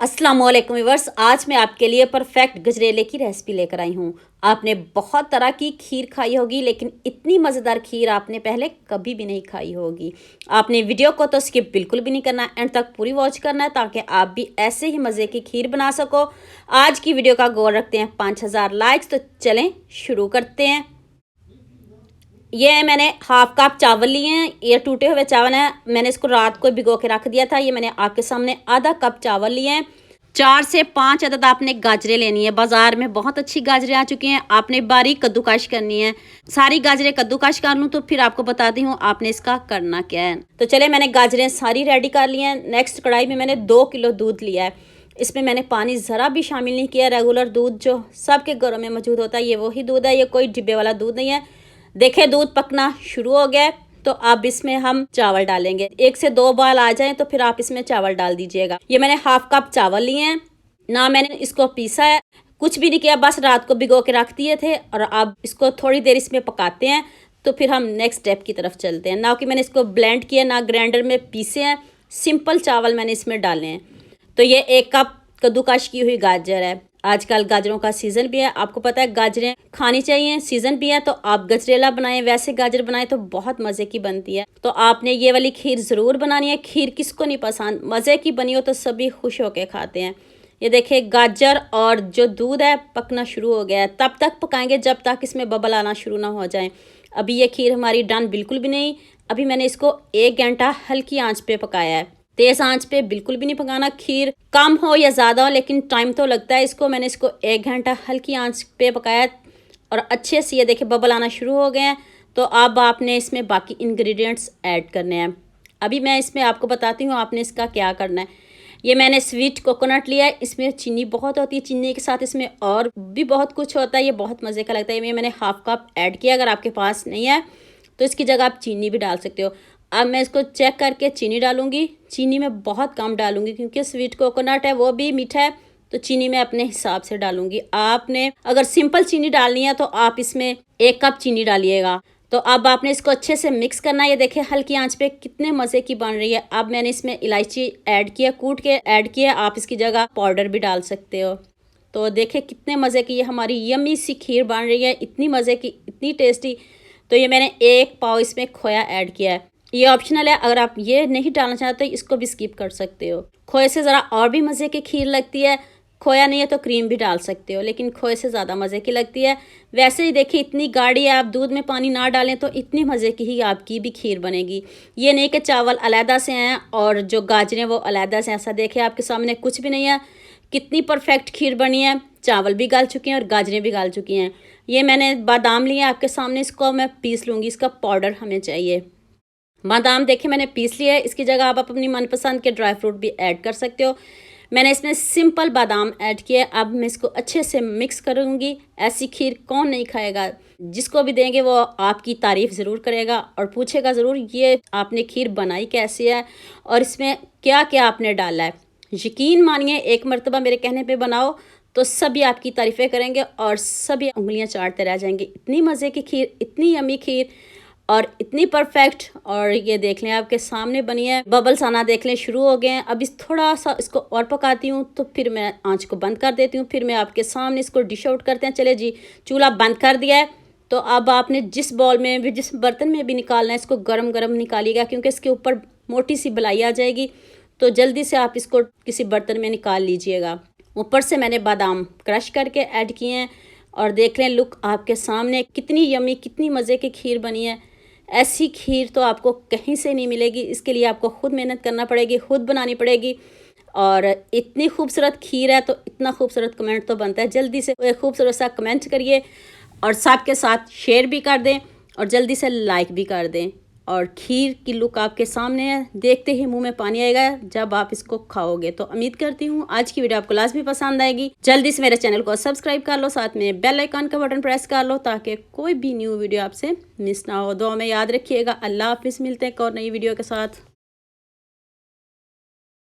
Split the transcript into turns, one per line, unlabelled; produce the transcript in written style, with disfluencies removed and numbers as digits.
अस्सलाम वालेकुम व्यूअर्स, आज मैं आपके लिए परफेक्ट गजरेले की रेसिपी लेकर आई हूँ। आपने बहुत तरह की खीर खाई होगी, लेकिन इतनी मज़ेदार खीर आपने पहले कभी भी नहीं खाई होगी। आपने वीडियो को तो स्किप बिल्कुल भी नहीं करना, एंड तक पूरी वॉच करना है ताकि आप भी ऐसे ही मज़े की खीर बना सको। आज की वीडियो का गोल रखते हैं 5000 लाइक्स, तो चलें शुरू करते हैं। ये मैंने हाफ कप चावल लिए हैं, ये टूटे हुए चावल हैं। मैंने इसको रात को भिगो के रख दिया था। ये मैंने आपके सामने आधा कप चावल लिए हैं। 4 से 5 अदद आपने गाजरें लेनी है। बाज़ार में बहुत अच्छी गाजरें आ चुकी हैं, आपने बारीक कद्दूकश करनी है। सारी गाजरें कद्दूकश कर लूँ तो फिर आपको बताती हूँ आपने इसका करना क्या है। तो चले, मैंने गाजरें सारी रेडी कर ली हैं। नेक्स्ट कढ़ाई में मैंने 2 किलो दूध लिया है। इसमें मैंने पानी ज़रा भी शामिल नहीं किया। रेगुलर दूध जो सबके घरों में मौजूद होता है, ये वही दूध है, ये कोई डिब्बे वाला दूध नहीं है। देखें, दूध पकना शुरू हो गया है, तो अब इसमें हम चावल डालेंगे। 1 से 2 बाल आ जाएं तो फिर आप इसमें चावल डाल दीजिएगा। ये मैंने हाफ कप चावल लिए हैं ना, मैंने इसको पीसा है, कुछ भी नहीं किया, बस रात को भिगो के रख दिए थे। और अब इसको थोड़ी देर इसमें पकाते हैं, तो फिर हम नेक्स्ट स्टेप की तरफ चलते हैं। ना कि मैंने इसको ब्लेंड किया, ना ग्राइंडर में पीसे हैं, सिंपल चावल मैंने इसमें डाले हैं। तो ये 1 कप कद्दूकश की हुई गाजर है। आजकल गाजरों का सीज़न भी है, आपको पता है गाजरें खानी चाहिए, सीज़न भी है। तो आप गजरेला बनाएं, वैसे गाजर बनाएं तो बहुत मज़े की बनती है। तो आपने ये वाली खीर ज़रूर बनानी है। खीर किसको नहीं पसंद, मज़े की बनी हो तो सभी खुश होकर खाते हैं। ये देखिए, गाजर और जो दूध है पकना शुरू हो गया है। तब तक पकाएंगे जब तक इसमें बबल आना शुरू ना हो जाए। अभी ये खीर हमारी डन बिल्कुल भी नहीं। अभी मैंने इसको 1 घंटा हल्की आंच पे पकाया है, तेज़ आंच पे बिल्कुल भी नहीं पकाना। खीर कम हो या ज़्यादा हो, लेकिन टाइम तो लगता है इसको। मैंने इसको 1 घंटा हल्की आंच पे पकाया और अच्छे से ये देखिए बबल आना शुरू हो गए हैं। तो अब आपने इसमें बाकी इंग्रेडिएंट्स ऐड करने हैं। अभी मैं इसमें आपको बताती हूँ आपने इसका क्या करना है। ये मैंने स्वीट कोकोनट लिया है, इसमें चीनी बहुत होती है, चीनी के साथ इसमें और भी बहुत कुछ होता है, ये बहुत मज़े का लगता है। ये मैंने हाफ कप ऐड किया। अगर आपके पास नहीं है तो इसकी जगह आप चीनी भी डाल सकते हो। अब मैं इसको चेक करके चीनी डालूंगी। चीनी मैं बहुत कम डालूंगी क्योंकि स्वीट कोकोनट है, वो भी मीठा है, तो चीनी मैं अपने हिसाब से डालूंगी। आपने अगर सिंपल चीनी डालनी है तो आप इसमें 1 कप चीनी डालिएगा। तो अब आपने इसको अच्छे से मिक्स करना है। ये देखिए हल्की आंच पे कितने मज़े की बन रही है। अब मैंने इसमें इलायची ऐड किया, कूट के ऐड किया। आप इसकी जगह पाउडर भी डाल सकते हो। तो देखिए कितने मज़े की ये हमारी यम्मी सी खीर बन रही है, इतनी मज़े की, इतनी टेस्टी। तो ये मैंने 1 पाव इसमें खोया ऐड किया है। ये ऑप्शनल है, अगर आप ये नहीं डालना चाहते इसको भी स्किप कर सकते हो। खोए से ज़रा और भी मज़े की खीर लगती है। खोया नहीं है तो क्रीम भी डाल सकते हो, लेकिन खोए से ज़्यादा मज़े की लगती है। वैसे ही देखिए इतनी गाढ़ी है, आप दूध में पानी ना डालें तो इतनी मज़े की ही आपकी भी खीर बनेगी। ये नहीं कि चावल अलहदा से हैं और जो गाजरें वो अलहदा से, ऐसा देखिए आपके सामने कुछ भी नहीं है। कितनी परफेक्ट खीर बनी है, चावल भी गल चुके हैं और गाजरें भी गल चुकी हैं। ये मैंने बादाम लिए आपके सामने, इसको मैं पीस लूँगी, इसका पाउडर हमें चाहिए। बादाम देखिए मैंने पीस लिया है, इसकी जगह आप अपनी मनपसंद के ड्राई फ्रूट भी ऐड कर सकते हो। मैंने इसमें सिंपल बादाम ऐड किया है। अब मैं इसको अच्छे से मिक्स करूँगी। ऐसी खीर कौन नहीं खाएगा, जिसको भी देंगे वो आपकी तारीफ़ ज़रूर करेगा और पूछेगा ज़रूर ये आपने खीर बनाई कैसी है और इसमें क्या क्या आपने डाला है। यकीन मानिए, एक मरतबा मेरे कहने पे बनाओ तो सभी आपकी तारीफ़ें करेंगे और सभी उंगलियां चाटते रह जाएंगे। इतनी मज़े की खीर, इतनी यमी खीर और इतनी परफेक्ट। और ये देख लें आपके सामने बनी है, बबल्स आना देख लें शुरू हो गए हैं। अब इस थोड़ा सा इसको और पकाती हूँ, तो फिर मैं आंच को बंद कर देती हूँ। फिर मैं आपके सामने इसको डिश आउट करते हैं। चले जी, चूल्हा बंद कर दिया है। तो अब आपने जिस बाउल में भी, जिस बर्तन में भी निकालना है, इसको गरम गरम निकालिएगा, क्योंकि इसके ऊपर मोटी सी बलाई आ जाएगी। तो जल्दी से आप इसको किसी बर्तन में निकाल लीजिएगा। ऊपर से मैंने बादाम क्रश करके ऐड किए हैं और देख लें लुक आपके सामने, कितनी यमी, कितनी मज़े की खीर बनी है। ऐसी खीर तो आपको कहीं से नहीं मिलेगी। इसके लिए आपको खुद मेहनत करना पड़ेगी, खुद बनानी पड़ेगी। और इतनी खूबसूरत खीर है तो इतना खूबसूरत कमेंट तो बनता है। जल्दी से एक खूबसूरत सा कमेंट करिए और सबके साथ शेयर भी कर दें और जल्दी से लाइक भी कर दें। और खीर की लुक आपके सामने है, देखते ही मुंह में पानी आएगा जब आप इसको खाओगे। तो उम्मीद करती हूँ आज की वीडियो आपको लाजमी पसंद आएगी। जल्दी से मेरे चैनल को सब्सक्राइब कर लो, साथ में बेल आइकन का बटन प्रेस कर लो ताकि कोई भी न्यू वीडियो आपसे मिस ना हो। दुआ में याद रखिएगा। अल्लाह हाफिज़, मिलते हैं एक और नई वीडियो के साथ।